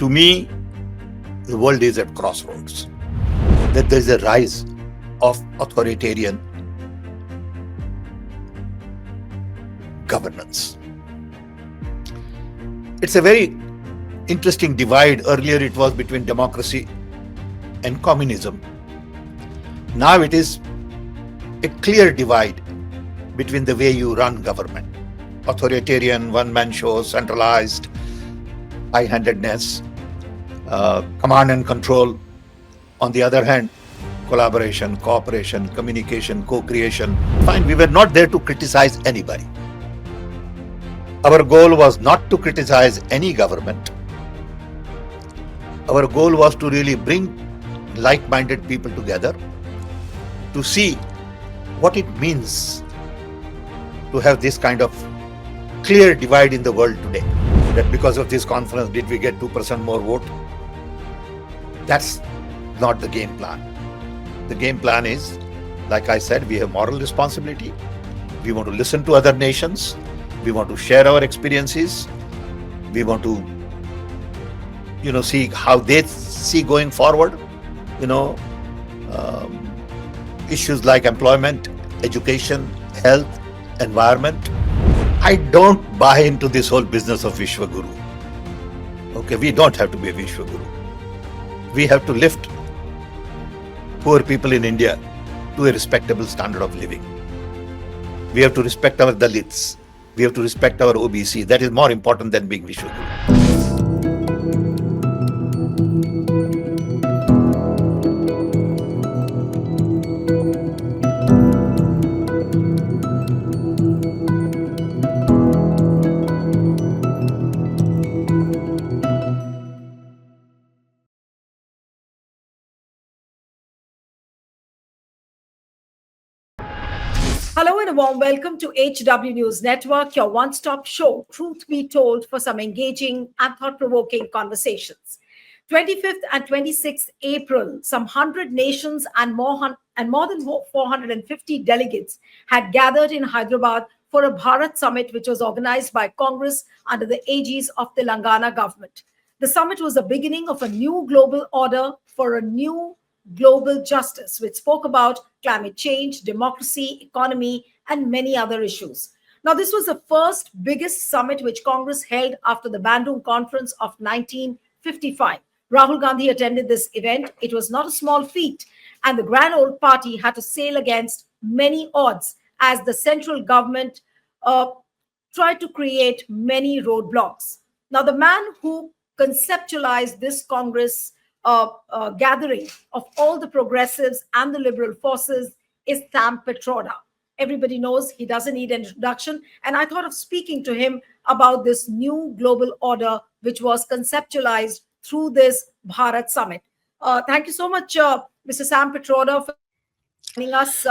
To me, the world is at crossroads. That there is a rise of authoritarian governance. It's a very interesting divide. Earlier it was between democracy and communism. Now it is a clear divide between the way you run government. Authoritarian, one-man show, centralized, high-handedness, command and control. On the other hand, collaboration, cooperation, communication, co-creation. Fine, we were not there to criticize anybody. Our goal was not to criticize any government. Our goal was to really bring like-minded people together to see what it means to have this kind of clear divide in the world today. That because of this conference, did we get 2% more vote? That's not the game plan. The game plan is, like I said, we have moral responsibility. We want to listen to other nations. We want to share our experiences. We want to, see how they see going forward. Issues like employment, education, health, environment. I don't buy into this whole business of Vishwaguru. Okay, we don't have to be a Vishwaguru. We have to lift poor people in India to a respectable standard of living. We have to respect our Dalits. We have to respect our OBC. That is more important than being Vishwaguru. Hello and a warm welcome to HW News Network, your one-stop show, truth be told, for some engaging and thought-provoking conversations. 25th and 26th April, some 100 nations and more than 450 delegates had gathered in Hyderabad for a Bharat summit, which was organized by Congress under the aegis of the Telangana government. The summit was the beginning of a new global order for a new global justice, which spoke about climate change, democracy, economy, and many other issues. Now, this was the first biggest summit which Congress held after the Bandung Conference of 1955. Rahul Gandhi attended this event. It was not a small feat, and the Grand Old Party had to sail against many odds as the central government tried to create many roadblocks. Now, the man who conceptualized this Congress gathering of all the progressives and the liberal forces is Sam Pitroda. Everybody knows he doesn't need an introduction. And I thought of speaking to him about this new global order, which was conceptualized through this Bharat summit. Thank you so much, Mr. Sam Pitroda, for joining us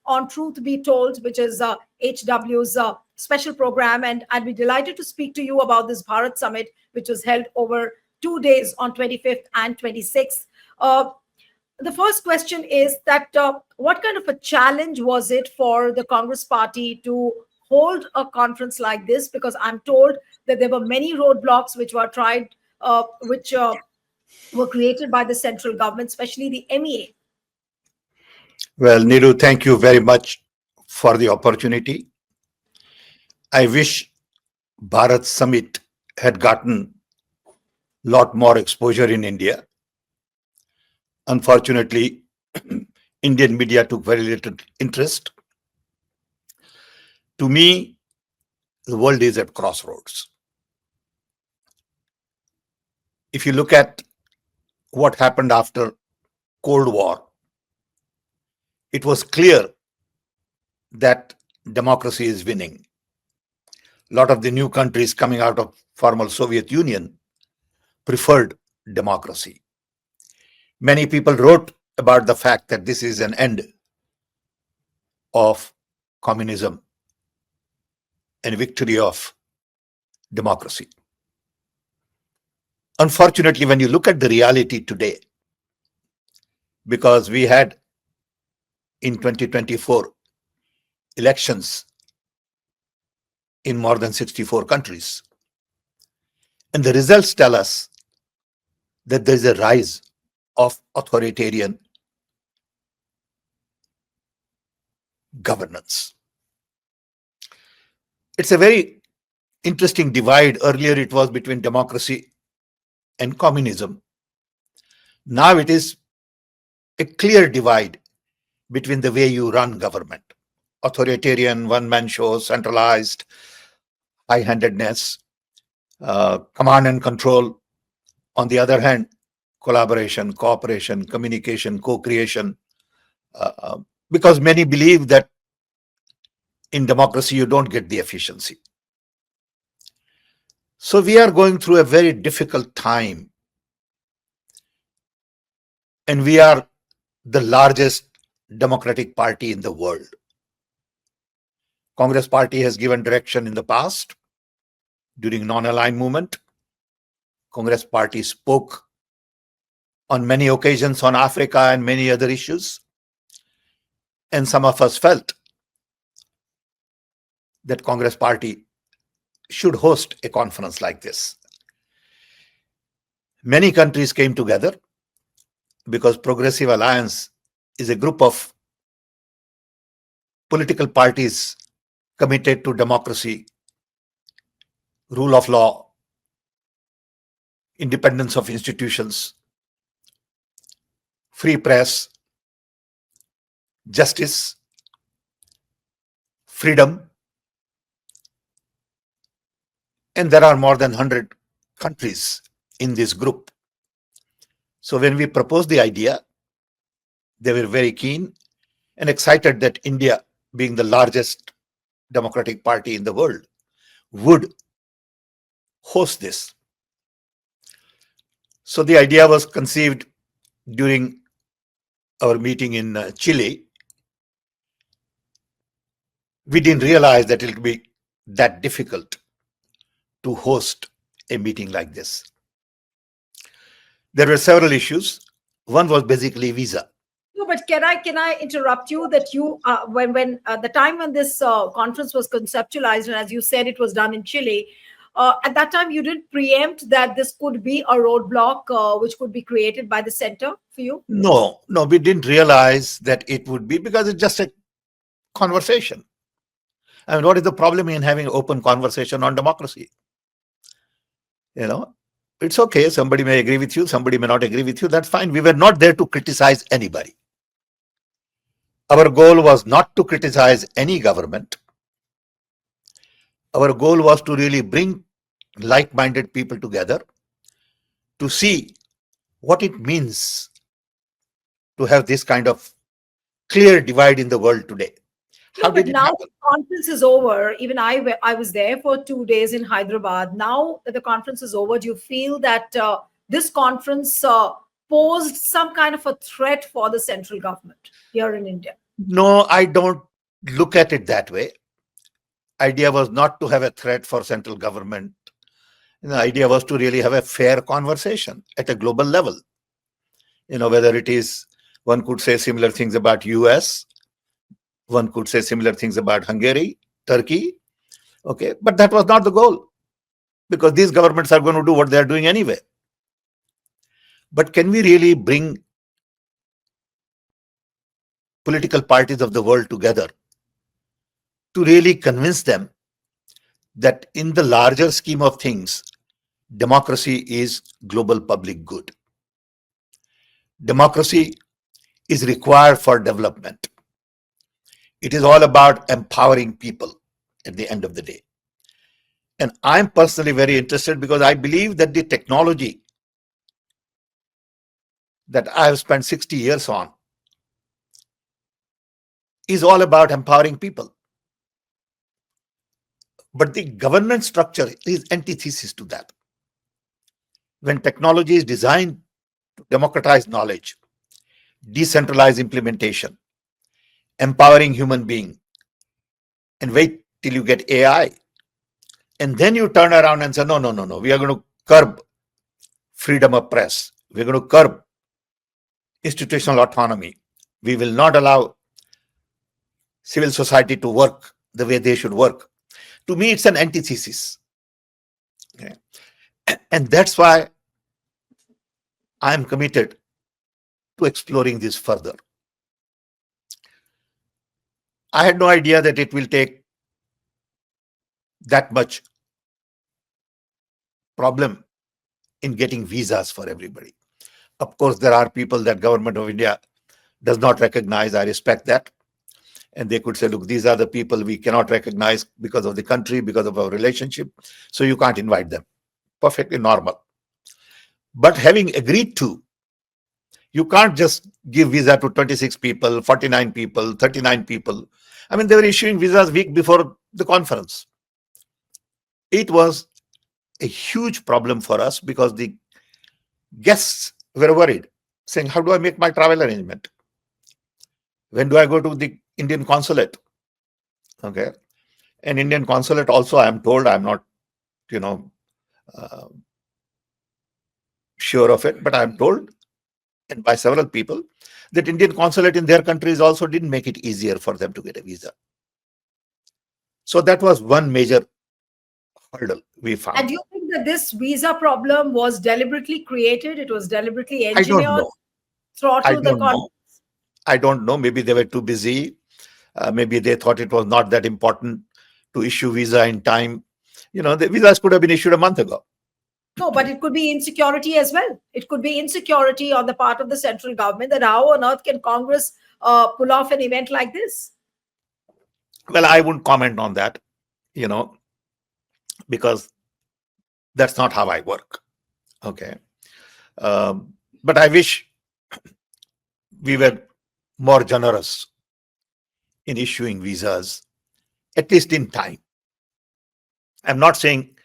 on Truth Be Told, which is HW's special program. And I'd be delighted to speak to you about this Bharat summit, which was held over 2 days on 25th and 26th. The first question is that what kind of a challenge was it for the Congress party to hold a conference like this? Because I'm told that there were many roadblocks which were tried, which were created by the central government, especially the MEA. Well, Neelu, thank you very much for the opportunity. I wish Bharat Summit had gotten lot more exposure in India. Unfortunately, Indian media took very little interest. To me, the world is at crossroads. If you look at what happened after Cold War, it was clear that democracy is winning. A lot of the new countries coming out of former Soviet Union preferred democracy. Many people wrote about the fact that this is an end of communism and victory of democracy. Unfortunately, when you look at the reality today, because we had in 2024 elections in more than 64 countries, and the results tell us that there is a rise of authoritarian governance. It's a very interesting divide. Earlier, it was between democracy and communism. Now, it is a clear divide between the way you run government. Authoritarian, one man show, centralized, high handedness, command and control. On the other hand, collaboration, cooperation, communication, co creation. Because many believe that in democracy you don't get the efficiency. So we are going through a very difficult time, and we are the largest democratic party in the world. Congress party has given direction in the past during non-aligned movement. Congress party spoke on many occasions on Africa and many other issues. And some of us felt that Congress party should host a conference like this. Many countries came together because Progressive Alliance is a group of political parties committed to democracy, rule of law, independence of institutions, free press, justice, freedom. And there are more than 100 countries in this group. So when we proposed the idea, they were very keen and excited that India, being the largest democratic party in the world, would host this. So the idea was conceived during our meeting in Chile. We didn't realize that it would be that difficult to host a meeting like this. There were several issues. One was basically visa. No, but can I interrupt you that you when the time when this conference was conceptualized, and as you said, it was done in Chile. At that time, you didn't preempt that this could be a roadblock which could be created by the center for you? No, we didn't realize that it would be, because it's just a conversation. I mean, what is the problem in having open conversation on democracy? It's okay. Somebody may agree with you, somebody may not agree with you. That's fine. We were not there to criticize anybody. Our goal was not to criticize any government. Our goal was to really bring like-minded people together to see what it means to have this kind of clear divide in the world today. No, but now the conference is over. Even I was there for 2 days in Hyderabad. Now that the conference is over, do you feel that this conference posed some kind of a threat for the central government here in India? No, I don't look at it that way. Idea was not to have a threat for central government. The idea was to really have a fair conversation at a global level. Whether it is, one could say similar things about US, one could say similar things about Hungary, Turkey. Okay, but that was not the goal, because these governments are going to do what they are doing anyway. But can we really bring political parties of the world together to really convince them that in the larger scheme of things, democracy is global public good. Democracy is required for development. It is all about empowering people at the end of the day. And I'm personally very interested, because I believe that the technology that I have spent 60 years on is all about empowering people. But the governance structure is antithesis to that. When technology is designed to democratize knowledge, decentralize implementation, empowering human being, and wait till you get AI, and then you turn around and say, no, we are going to curb freedom of press. We're going to curb institutional autonomy. We will not allow civil society to work the way they should work. To me, it's an antithesis. Okay? And that's why I am committed to exploring this further. I had no idea that it will take that much problem in getting visas for everybody. Of course, there are people that government of India does not recognize. I respect that. And they could say, look, these are the people we cannot recognize because of the country, because of our relationship. So you can't invite them. Perfectly normal. But having agreed to, you can't just give visa to 26 people, 49 people, 39 people. I mean, they were issuing visas week before the conference. It was a huge problem for us because the guests were worried, saying, how do I make my travel arrangement? When do I go to the Indian consulate? Okay. And Indian consulate also, I am told, I'm not, you know, uh, sure of it, but I'm told, and by several people, that Indian consulate in their countries also didn't make it easier for them to get a visa. So that was one major hurdle we And found. do you think that this visa problem was deliberately created? It was deliberately I don't engineered, know. I throttle the don't con. know. I don't know. Maybe they were too busy. Maybe they thought it was not that important to issue visa in time. You know, the visas could have been issued a month ago. No, but it could be insecurity as well. It could be insecurity on the part of the central government that how on earth can Congress pull off an event like this? Well, I wouldn't comment on that, you know, because that's not how I work. Okay. But I wish we were more generous in issuing visas, at least in time. I'm not saying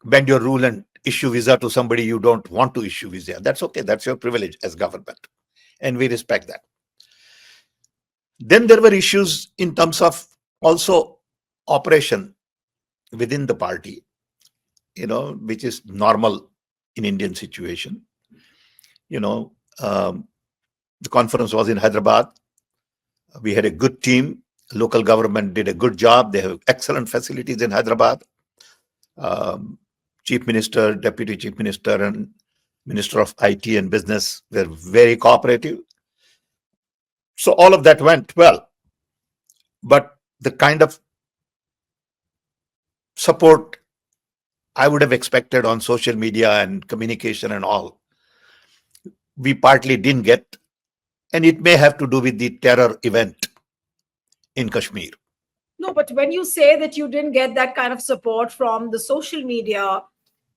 bend your rule and issue visa to somebody you don't want to issue visa. That's okay. That's your privilege as government. And we respect that. Then there were issues in terms of also operation within the party, you know, which is normal in Indian situation. You know, the conference was in Hyderabad. We had a good team. Local government did a good job. They have excellent facilities in Hyderabad. Um, Chief Minister, Deputy Chief Minister, and Minister of IT and Business were very cooperative. So all of that went well. But the kind of support I would have expected on social media and communication and all, we partly didn't get. And it may have to do with the terror event in Kashmir. No, but when you say that you didn't get that kind of support from the social media,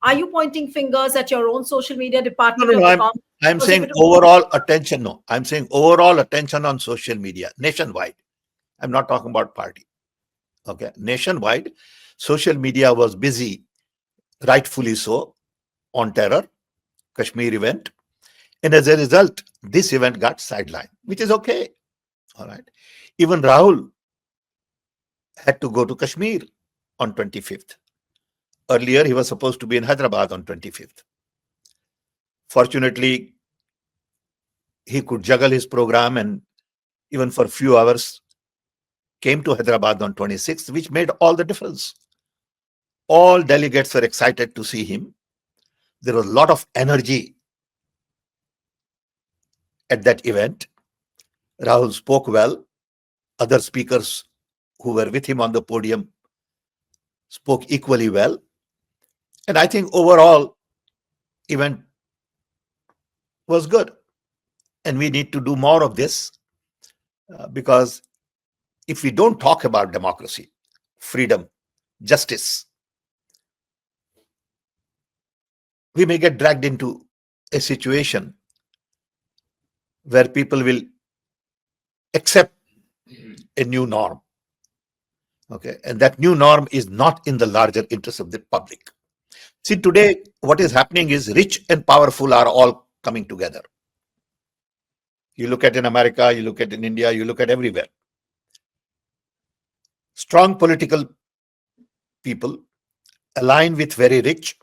are you pointing fingers at your own social media No, department no, no. of the I'm Congress? I'm Because if saying it was, overall attention. No, I'm saying overall attention on social media nationwide. I'm not talking about party. Okay, nationwide, social media was busy, rightfully so, on terror, Kashmir event, and as a result, this event got sidelined, which is okay. All right. Even Rahul had to go to Kashmir on 25th. Earlier, he was supposed to be in Hyderabad on 25th. Fortunately, he could juggle his program and even for a few hours came to Hyderabad on 26th, which made all the difference. All delegates were excited to see him. There was a lot of energy at that event. Rahul spoke well. Other speakers who were with him on the podium spoke equally well. And I think overall event was good. And we need to do more of this because if we don't talk about democracy, freedom, justice, we may get dragged into a situation where people will accept a new norm. Okay. And that new norm is not in the larger interest of the public. See, today, what is happening is rich and powerful are all coming together. You look at in America, you look at in India, you look at everywhere. Strong political people align with very rich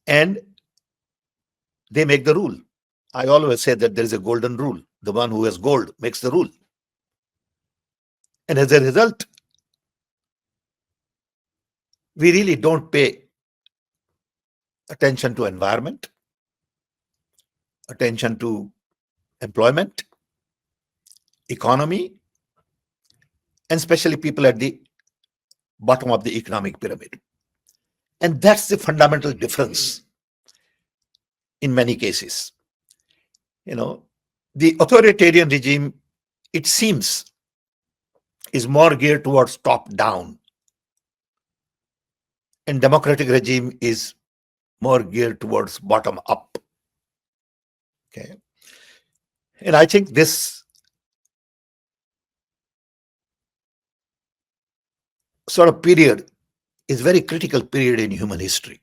and they make the rule. I always say that there is a golden rule. The one who has gold makes the rule. And as a result, we really don't pay attention to environment, attention to employment, economy, and especially people at the bottom of the economic pyramid. And that's the fundamental difference in many cases. You know, the authoritarian regime, it seems, is more geared towards top down, and democratic regime is more geared towards bottom up. Okay. And I think this sort of period is very critical period in human history.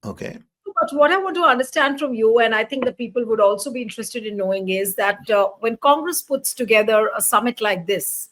Okay. But what I want to understand from you, and I think the people would also be interested in knowing, is that when Congress puts together a summit like this,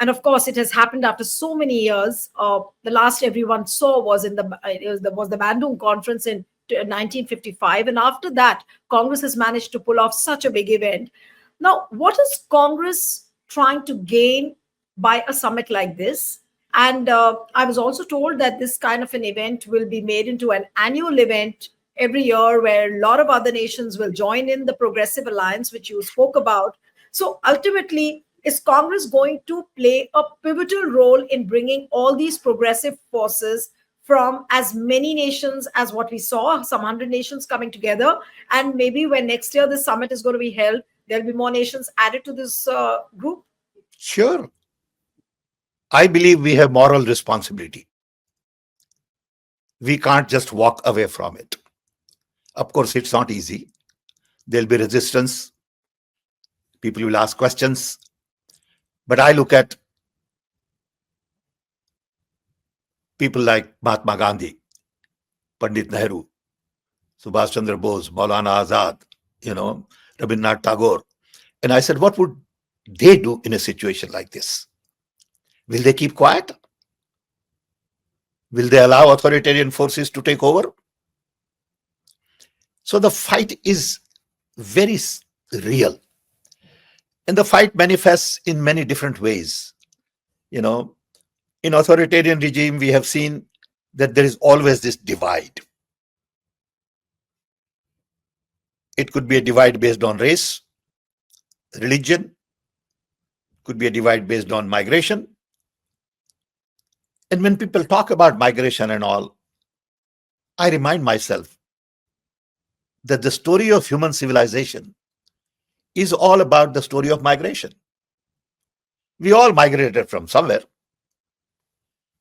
and of course it has happened after so many years. The last everyone saw was in the Bandung conference in 1955, and after that, Congress has managed to pull off such a big event. Now, what is Congress trying to gain by a summit like this? And I was also told that this kind of an event will be made into an annual event every year where a lot of other nations will join in the Progressive Alliance, which you spoke about. So ultimately, is Congress going to play a pivotal role in bringing all these progressive forces from as many nations as what we saw, some 100 nations coming together? And maybe when next year the summit is going to be held, there'll be more nations added to this group? Sure. I believe we have moral responsibility. We can't just walk away from it. Of course, it's not easy. There'll be resistance. People will ask questions. But I look at people like Mahatma Gandhi, Pandit Nehru, Subhash Chandra Bose, Maulana Azad, Rabindranath Tagore. And I said, what would they do in a situation like this? Will they keep quiet? Will they allow authoritarian forces to take over? So the fight is very real. And the fight manifests in many different ways. In authoritarian regime, we have seen that there is always this divide. It could be a divide based on race, religion, could be a divide based on migration. And when people talk about migration and all, I remind myself that the story of human civilization is all about the story of migration. We all migrated from somewhere.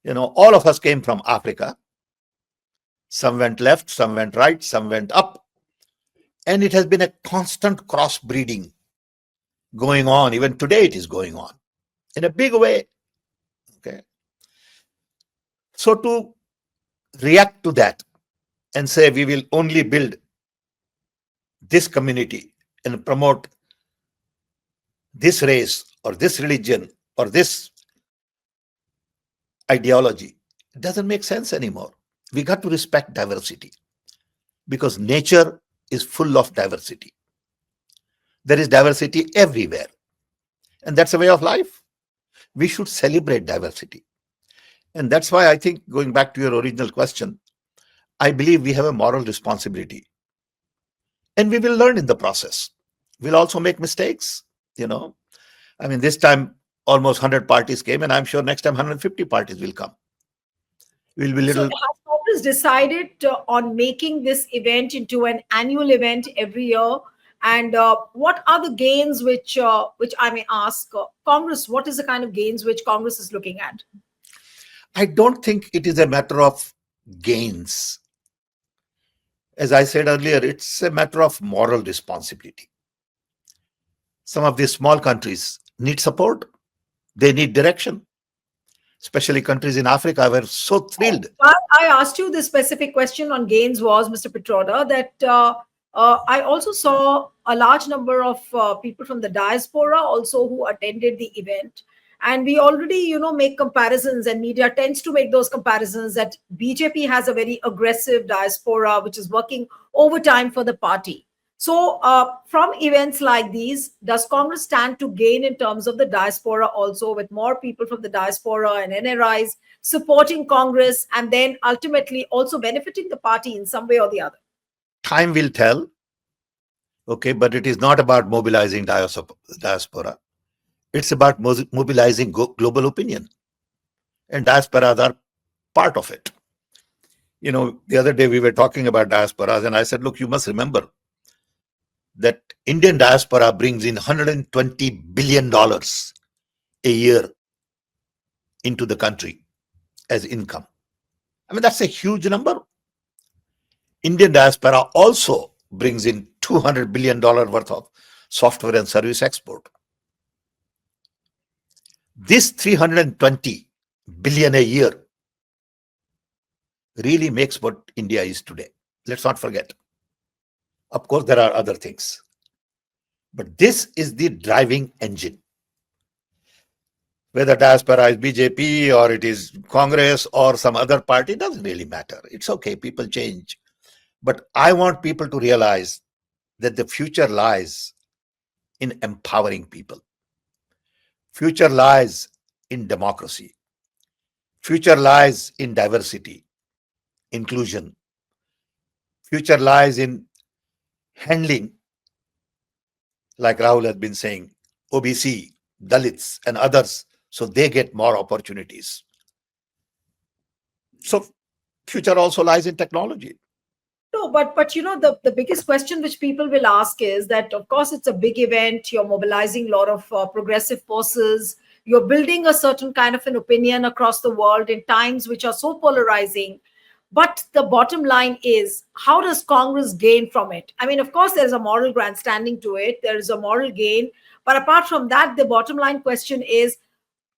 All of us came from Africa. Some went left, some went right, some went up. And it has been a constant crossbreeding going on. Even today it is going on in a big way. Okay. So to react to that and say we will only build this community and promote this race or this religion or this ideology, it doesn't make sense anymore. We got to respect diversity because nature is full of diversity. There is diversity everywhere. And that's a way of life. We should celebrate diversity. And that's why I think, going back to your original question, I believe we have a moral responsibility. And we will learn in the process. We'll also make mistakes, This time almost 100 parties came, and I'm sure next time 150 parties will come. We'll be little. So has Congress decided on making this event into an annual event every year? And what are the gains which I may ask Congress? What is the kind of gains which Congress is looking at? I don't think it is a matter of gains. As I said earlier, it's a matter of moral responsibility. Some of these small countries need support. They need direction. Especially countries in Africa were so thrilled. I asked you this specific question on gains was, Mr. Pitroda, that I also saw a large number of people from the diaspora also who attended the event. And we already, make comparisons, and media tends to make those comparisons that BJP has a very aggressive diaspora, which is working overtime for the party. So, from events like these, does Congress stand to gain in terms of the diaspora also, with more people from the diaspora and NRIs supporting Congress and then ultimately also benefiting the party in some way or the other? Time will tell, okay, but it is not about mobilizing diaspora. It's about mobilizing global opinion, and diasporas are part of it. The other day we were talking about diasporas, and I said, look, you must remember that Indian diaspora brings in $120 billion a year into the country as income. I mean, that's a huge number. Indian diaspora also brings in $200 billion worth of software and service export. This 320 billion a year really makes what India is today. Let's not forget. Of course, there are other things, but this is the driving engine. Whether diaspora is BJP or it is Congress or some other party, doesn't really matter. It's okay, people change. But I want people to realize that the future lies in empowering people. Future lies in democracy. Future lies in diversity, inclusion. Future lies in handling, like Rahul has been saying, OBC, Dalits, and others, so they get more opportunities. So, future also lies in technology. No, but the biggest question which people will ask is that of course it's a big event. You're mobilizing a lot of progressive forces. You're building a certain kind of an opinion across the world in times which are so polarizing. But the bottom line is, how does Congress gain from it? I mean, of course, there's a moral grandstanding to it. There is a moral gain. But apart from that, the bottom line question is,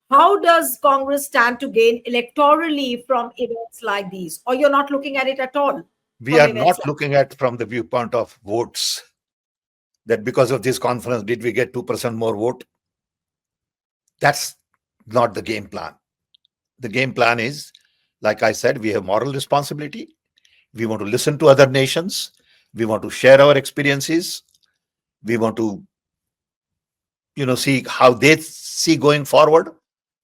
how does Congress stand to gain electorally from events like these? Or you're not looking at it at all We from are events not like looking at from the viewpoint of votes, that because of this conference, did we get 2% more vote? That's not the game plan. The game plan is, like I said, we have moral responsibility. We want to listen to other nations. We want to share our experiences. We want to, see how they see going forward.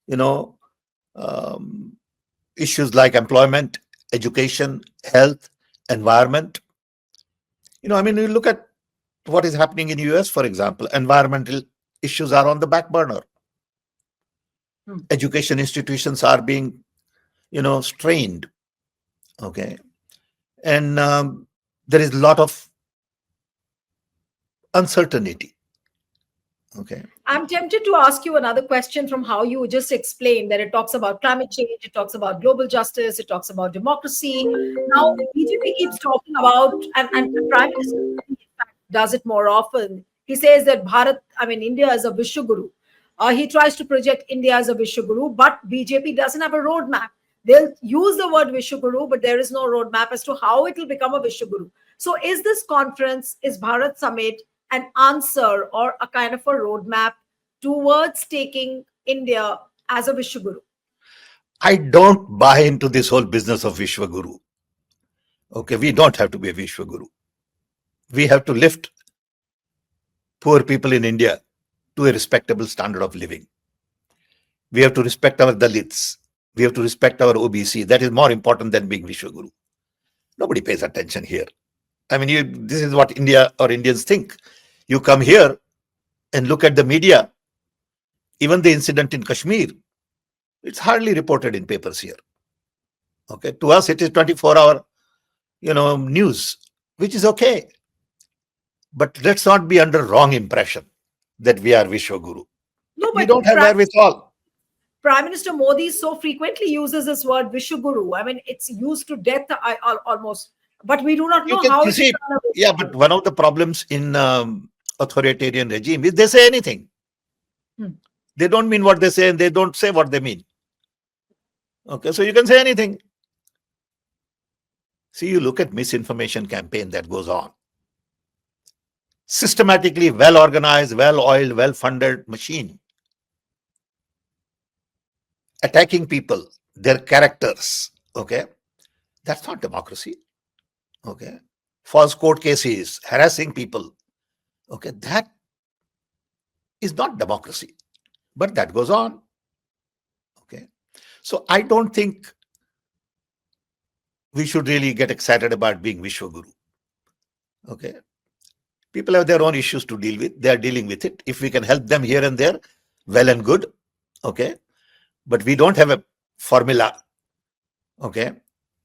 You know, um, Issues like employment, education, health, environment. I mean, you look at what is happening in US, for example. Environmental issues are on the back burner. Hmm. Education institutions are being, strained. Okay, and there is a lot of uncertainty. Okay. I'm tempted to ask you another question from how you just explained that it talks about climate change, it talks about global justice, it talks about democracy. Now, BJP keeps talking about, and the Prime Minister in fact, does it more often. He says that Bharat, I mean, India is a Vishwaguru. He tries to project India as a Vishwaguru, but BJP doesn't have a roadmap. They'll use the word Vishwaguru, but there is no roadmap as to how it will become a Vishwaguru. So, is this conference, is Bharat Summit an answer or a kind of a roadmap towards taking India as a Vishwaguru? I don't buy into this whole business of Vishwaguru. Okay, we don't have to be a Vishwaguru. We have to lift poor people in India to a respectable standard of living. We have to respect our Dalits. We have to respect our OBC. That is more important than being Vishwaguru. Nobody pays attention here. I mean, this is what India or Indians think. You come here and look at the media, even the incident in Kashmir, it's hardly reported in papers here. Okay, to us, it is 24-hour, news, which is okay. But let's not be under wrong impression that we are Vishwaguru. No, We but don't have wherewithal. Prime Minister Modi so frequently uses this word Vishwaguru. I mean, it's used to death almost, but we do not You know can, how you it will see, turn a yeah, Vishwaguru. but one of the problems in authoritarian regime is they say anything. Hmm. They don't mean what they say, and they don't say what they mean. Okay, so you can say anything. See, you look at misinformation campaign that goes on. Systematically well organized, well oiled, well funded machine. Attacking people, their characters. Okay, that's not democracy. Okay, false court cases, harassing people. Okay, that is not democracy, but that goes on. Okay, so I don't think we should really get excited about being Vishwaguru. Okay, people have their own issues to deal with. They are dealing with it. If we can help them here and there, well and good. Okay, but we don't have a formula. Okay,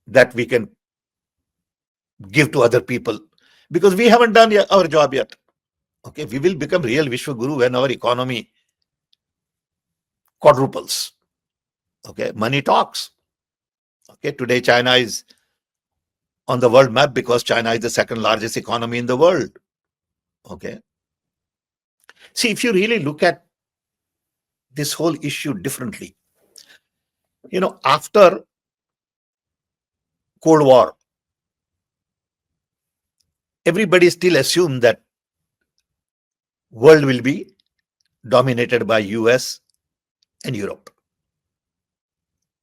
that we can give to other people because we haven't done our job yet. Okay, we will become real Vishwaguru when our economy quadruples. Okay, money talks. Okay, today China is on the world map because China is the second largest economy in the world. Okay, see, if you really look at this whole issue differently, after Cold War, everybody still assumed that world will be dominated by US and Europe,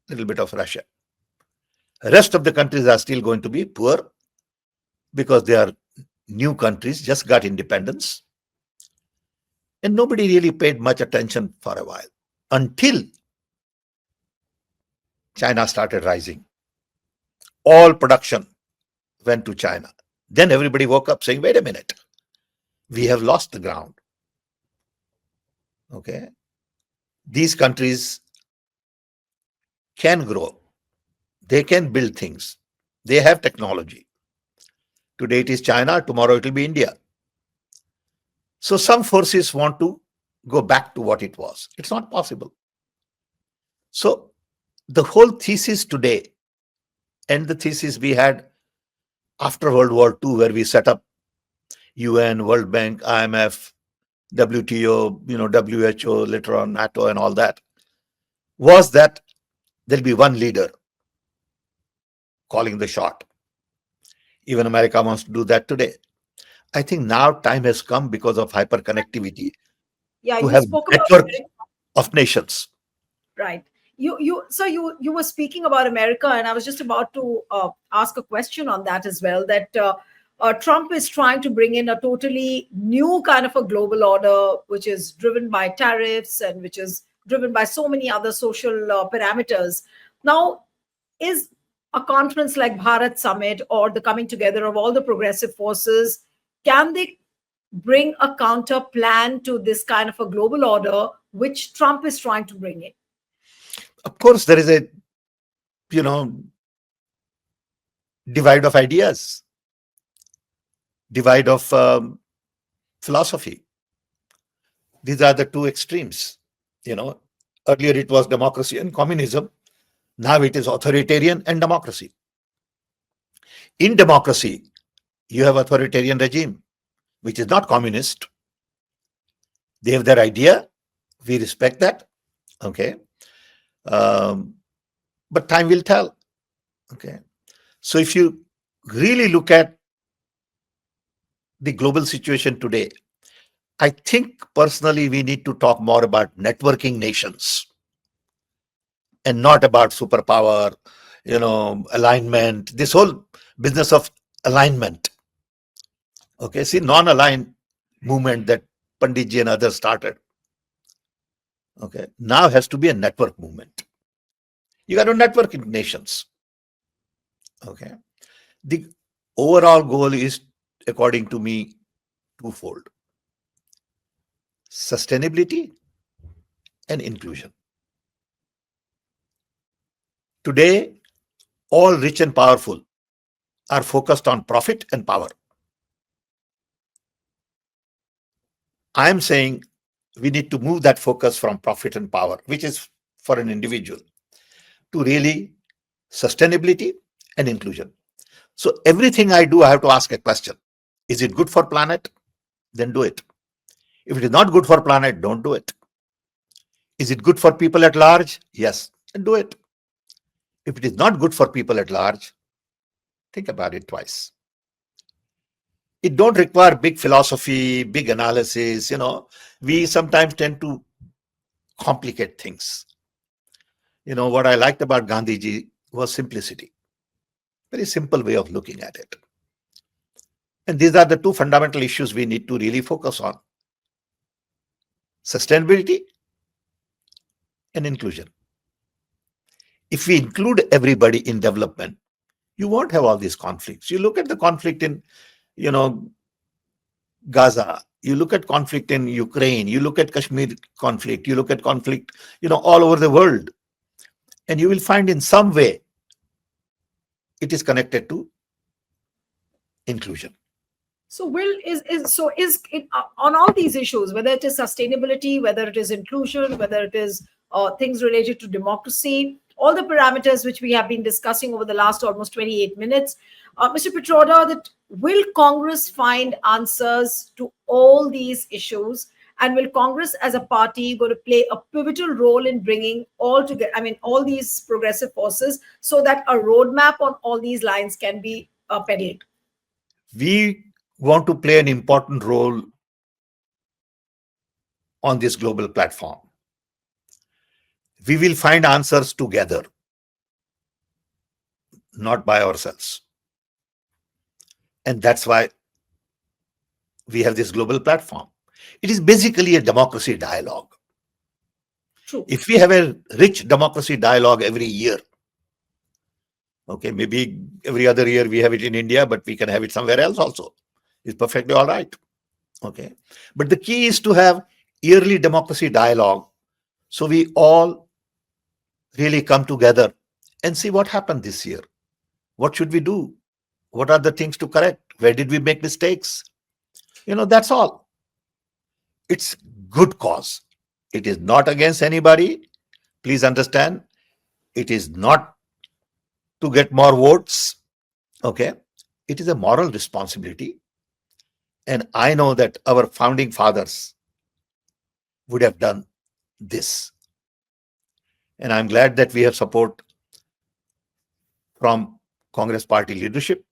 little bit of Russia. Rest of the countries are still going to be poor because they are new countries, just got independence. And nobody really paid much attention for a while until China started rising. All production went to China. Then everybody woke up saying, wait a minute, we have lost the ground. Okay. These countries can grow. They can build things. They have technology. Today it is China, tomorrow it will be India. So some forces want to go back to what it was. It's not possible. So the whole thesis today and the thesis we had after World War II, where we set up UN, World Bank, IMF, WTO, WHO, later on NATO and all that, was that there'll be one leader calling the shot. Even America wants to do that today. I think now time has come because of hyperconnectivity Yeah, to you have spoke about network America. of nations. Right. You were speaking about America, and I was just about to ask a question on that as well. That Trump is trying to bring in a totally new kind of a global order, which is driven by tariffs and which is driven by so many other social parameters. Now, is a conference like Bharat Summit or the coming together of all the progressive forces, can they bring a counter plan to this kind of a global order which Trump is trying to bring in? Of course, there is a you know divide of ideas, divide of philosophy. These are the two extremes. Earlier it was democracy and communism. Now it is authoritarian and democracy. In democracy, you have authoritarian regime, which is not communist. They have their idea. We respect that. Okay. Um, but time will tell. Okay. So if you really look at the global situation today, I think personally we need to talk more about networking nations and not about superpower, alignment, this whole business of alignment. Okay. See, non-aligned movement that Panditji and others started. Okay. Now has to be a network movement. You got to network in nations. Okay. The overall goal is, according to me, twofold: sustainability and inclusion. Today, all rich and powerful are focused on profit and power. I am saying we need to move that focus from profit and power, which is for an individual, to really sustainability and inclusion. So everything I do, I have to ask a question. Is it good for planet? Then do it. If it is not good for planet, don't do it. Is it good for people at large? Yes, then do it. If it is not good for people at large, think about it twice. It don't require big philosophy, big analysis. We sometimes tend to complicate things. What I liked about Gandhiji was simplicity. Very simple way of looking at it. And these are the two fundamental issues we need to really focus on: sustainability and inclusion. If we include everybody in development, you won't have all these conflicts. You look at the conflict in, you know, Gaza, you look at conflict in Ukraine, you look at Kashmir conflict, you look at conflict, all over the world, and you will find in some way it is connected to inclusion. So, Will, is it, on all these issues, whether it is sustainability, whether it is inclusion, whether it is things related to democracy, all the parameters which we have been discussing over the last almost 28 minutes, Mr. Pitroda, that will Congress find answers to all these issues? And will Congress as a party going to play a pivotal role in bringing all together, I mean, all these progressive forces so that a roadmap on all these lines can be peddled? We want to play an important role on this global platform. We will find answers together, not by ourselves. And that's why we have this global platform. It is basically a democracy dialogue. True. If we have a rich democracy dialogue every year, okay, maybe every other year we have it in India, but we can have it somewhere else also. It's perfectly all right. Okay. But the key is to have yearly democracy dialogue so we all really come together and see what happened this year. What should we do? What are the things to correct? Where did we make mistakes? That's all. It's good cause. It is not against anybody. Please understand, it is not to get more votes. Okay. It is a moral responsibility. And I know that our founding fathers would have done this. And I'm glad that we have support from Congress party leadership.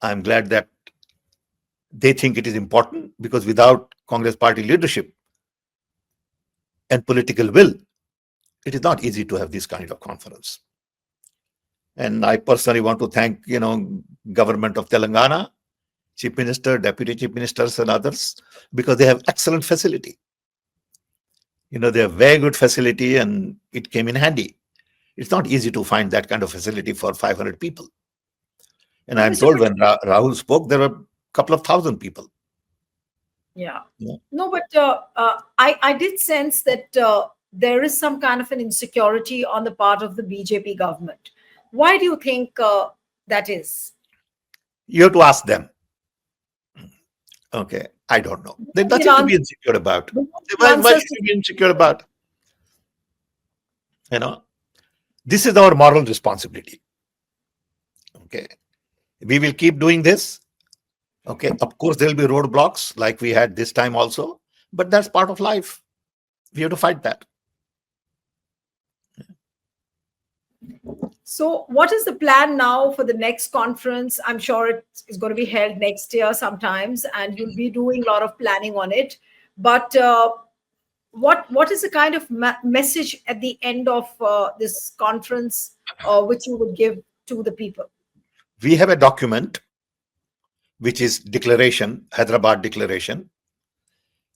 I'm glad that they think it is important, because without Congress party leadership and political will, it is not easy to have this kind of conference. And I personally want to thank, government of Telangana, Chief Minister, Deputy Chief Ministers and others, because they have excellent facility. They have very good facility and it came in handy. It's not easy to find that kind of facility for 500 people. And I'm told when Rahul spoke, there were a couple of thousand people. Yeah. No, but I did sense that there is some kind of an insecurity on the part of the BJP government. Why do you think that is? You have to ask them. Okay, I don't know. There's nothing to be insecure about. Why should you be insecure about? This is our moral responsibility. Okay, we will keep doing this. Okay, of course there will be roadblocks like we had this time also, but that's part of life. We have to fight that. So what is the plan now for the next conference? I'm sure it is going to be held next year sometimes, and you'll be doing a lot of planning on it. But what is the kind of message at the end of this conference which you would give to the people? We have a document which is declaration, Hyderabad Declaration.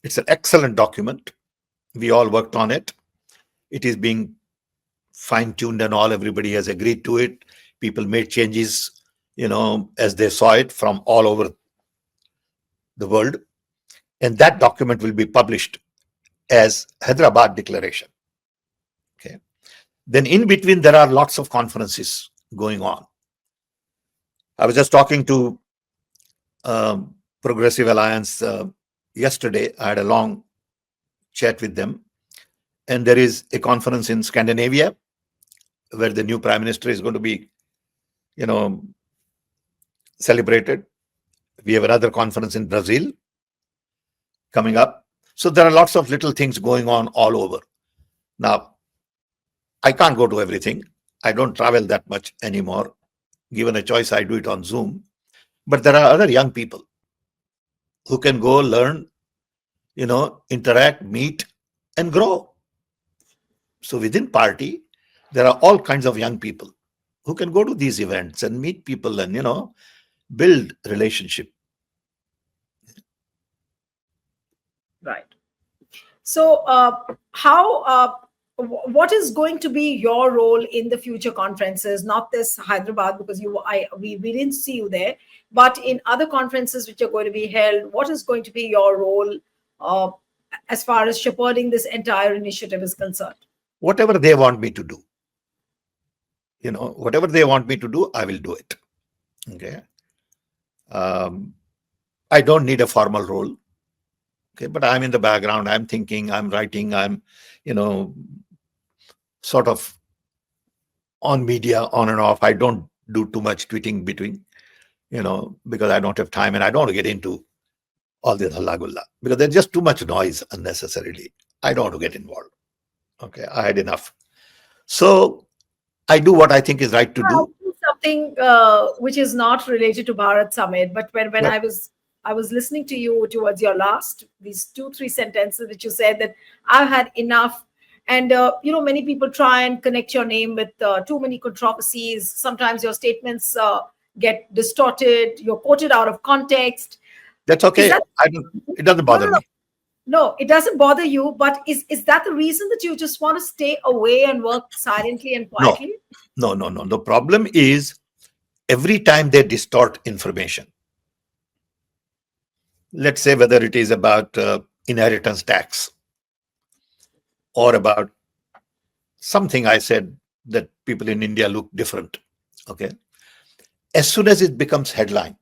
It's an excellent document. We all worked on it. It is being fine-tuned and all. Everybody has agreed to it. People made changes, as they saw it from all over the world. And that document will be published as Hyderabad Declaration. Okay. Then in between, there are lots of conferences going on. I was just talking to Progressive Alliance yesterday. I had a long chat with them. And there is a conference in Scandinavia where the new Prime Minister is going to be, celebrated. We have another conference in Brazil coming up. So there are lots of little things going on all over. Now, I can't go to everything. I don't travel that much anymore. Given a choice, I do it on Zoom. But there are other young people who can go learn, interact, meet, and grow. So within party, there are all kinds of young people who can go to these events and meet people and, build relationship. Right. So, what is going to be your role in the future conferences? Not this Hyderabad, because we didn't see you there, but in other conferences which are going to be held, what is going to be your role uh, as far as shepherding this entire initiative is concerned? Whatever they want me to do, whatever they want me to do, I will do it. Okay. Um, I don't need a formal role. Okay, but I'm in the background. I'm thinking. I'm writing. I'm, you know, sort of on media, on and off. I don't do too much tweeting between, because I don't have time and I don't want to get into all this halagulla because there's just too much noise unnecessarily. I don't want to get involved. Okay, I had enough. So I do what I think is right to do. Something which is not related to Bharat Summit, but when But I was listening to you towards your last these 2-3 sentences which you said that I've had enough, and many people try and connect your name with too many controversies. Sometimes your statements get distorted. You're quoted out of context. that's Is okay. that It doesn't no, bother no, no? me. No, it doesn't bother you. But is that the reason that you just want to stay away and work silently and No, quietly? no. The problem is every time they distort information. Let's say whether it is about inheritance tax or about something I said that people in India look different. Okay. As soon as it becomes headline,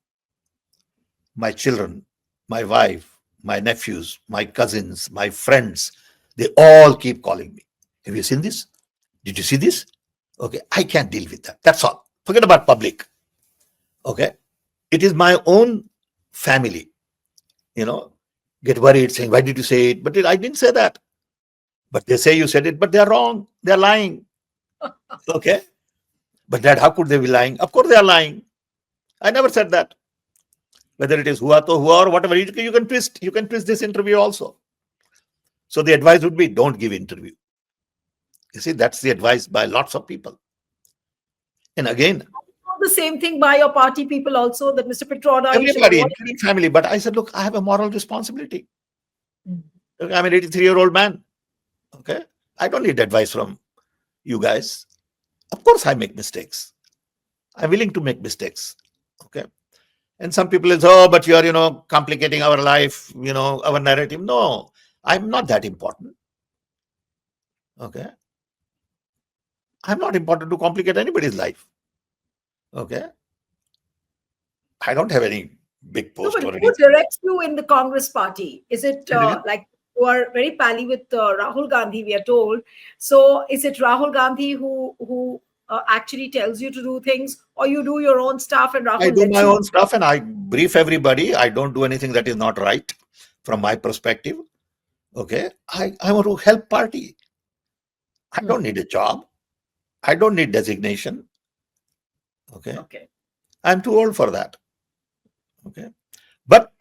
my children, my wife, my nephews, my cousins, my friends, they all keep calling me. Have you seen this? Did you see this? Okay. I can't deal with that. That's all. Forget about public. Okay. It is my own family, get worried saying, why did you say it? But I didn't say that. But they say you said it, but they're wrong. They're lying. Okay. But Dad, how could they be lying? Of course they are lying. I never said that. Whether it is hua to hua or whatever, you can twist this interview also. So the advice would be don't give interview. You see, that's the advice by lots of people. And again, The same thing by your party people also, that Mr. Pitroda, you should everybody, avoid. including family. But I said, look, I have a moral responsibility. Mm. Okay, I'm an 83-year-old man. Okay. I don't need advice from you guys. Of course, I make mistakes. I'm willing to make mistakes. Okay. And some people is, oh, but you're, complicating our life, our narrative. No, I'm not that important. Okay. I'm not important to complicate anybody's life. Okay. I don't have any big No, post but or who anything. directs you in the Congress party? Is it like you are very pally with Rahul Gandhi, we are told. So is it Rahul Gandhi who actually tells you to do things, or you do your own stuff and I Rahul do lets my you? own stuff and I brief everybody. I don't do anything that is not right from my perspective. Okay. I want to help party. I don't need a job. I don't need designation. Okay. Okay. I'm too old for that. Okay. But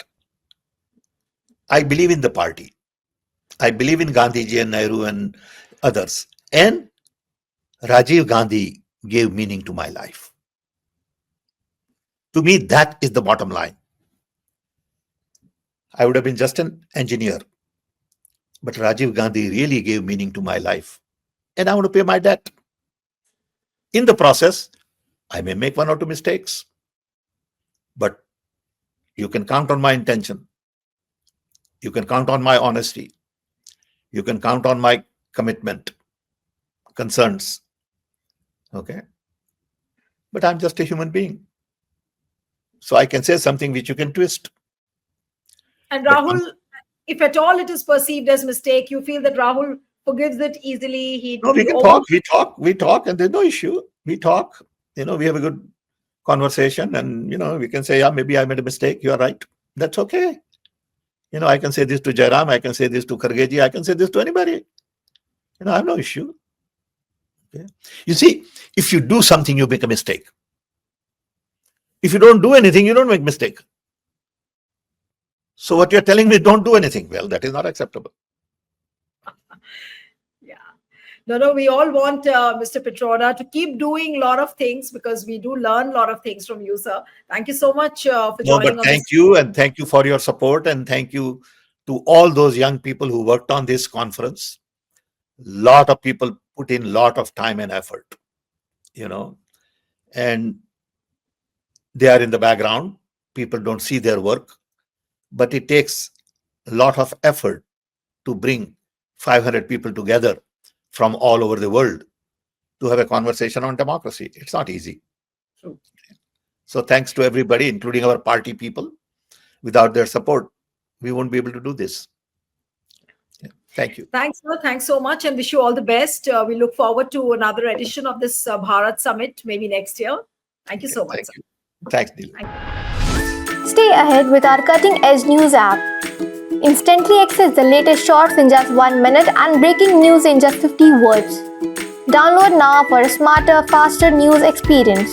I believe in the party. I believe in Gandhiji and Nehru and others. And Rajiv Gandhi gave meaning to my life. To me, that is the bottom line. I would have been just an engineer, but Rajiv Gandhi really gave meaning to my life. And I want to pay my debt. In the process, I may make one or two mistakes, but you can count on my intention. You can count on my honesty. You can count on my commitment, concerns. Okay. But I'm just a human being. So I can say something which you can twist. And But Rahul, if at all it is perceived as mistake, you feel that Rahul forgives it easily. no, we He can over. talk. We talk, and there's no issue. We talk. We have a good conversation, and we can say, yeah, maybe I made a mistake. You are right. That's okay. I can say this to Jairam. I can say this to Khargeji. I can say this to anybody. I have no issue. Okay. You see, if you do something, you make a mistake. If you don't do anything, you don't make mistake. So what you're telling me, don't do anything. Well, that is not acceptable. Yeah. No, we all want Mr. Pitroda to keep doing a lot of things because we do learn a lot of things from you, sir. Thank you so much for No, but joining on thank this. you, and thank you for your support, and thank you to all those young people who worked on this conference. Lot of people put in lot of time and effort, you know, and they are in the background. People don't see their work, but it takes a lot of effort to bring 500 people together from all over the world to have a conversation on democracy. It's not easy. True. So thanks to everybody, including our party people. Without their support, we won't be able to do this. Yeah. Thank you. Thanks, sir. Thanks so much and wish you all the best. We look forward to another edition of this Bharat Summit, maybe next year. Thank you Okay, so much, thank sir. you. Thanks, Neelu. Stay ahead with our cutting edge news app. Instantly access the latest shorts in just 1 minute and breaking news in just 50 words. Download now for a smarter, faster news experience.